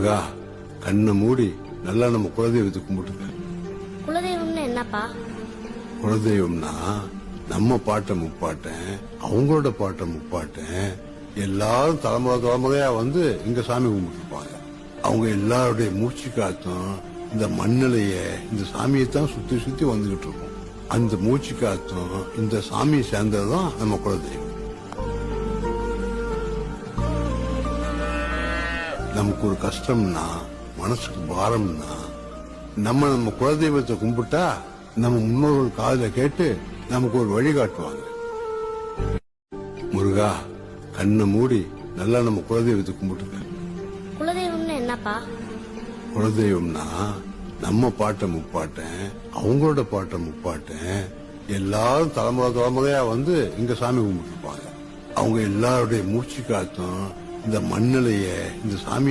முருகா, கண்ணை மூடி நல்லா நம்ம குலதெய்வத்தை கும்பிட்டுக்க. குலதெய்வம்னு என்னப்பா? குலதெய்வம்னா நம்ம பாட்டை முப்பாட்டேன், அவங்களோட பாட்டை முப்பாட்டேன், எல்லாரும் தலைமுறை தலைமுறையா வந்து இங்க சாமி கும்பிட்டுருப்பாங்க. அவங்க எல்லாருடைய மூச்சு காத்தும் இந்த மண்ணிலைய இந்த சாமியைத்தான் சுத்தி சுத்தி வந்துகிட்டு இருக்கும். அந்த மூச்சு காத்தும் இந்த சாமியை சேர்ந்ததுதான் நம்ம குலதெய்வம். நமக்கு ஒரு கஷ்டம்னா, மனசுக்கு பாரம்னா, நம்ம குலதெய்வத்தை கும்பிட்டா நம்ம முன்னோர்கள் காதுல கேட்டு நமக்கு ஒரு வழி காட்டுவாங்க. முருகா, கண்ணை மூடி நல்லா நம்ம குலதெய்வத்தை கும்பிட்டுக்க. குலதெய்வம்னு என்னப்பா? குலதெய்வம்னா நம்ம பாட்டை முப்பாட்டேன், அவங்களோட பாட்டை முப்பாட்டேன், எல்லாரும் தலைமுறை தலைமுறையா வந்து இங்க சாமி கும்பிட்டுருப்பாங்க. அவங்க எல்லாருடைய மூச்சு காத்தும் இந்த மண்ணிலைய இந்த சாமி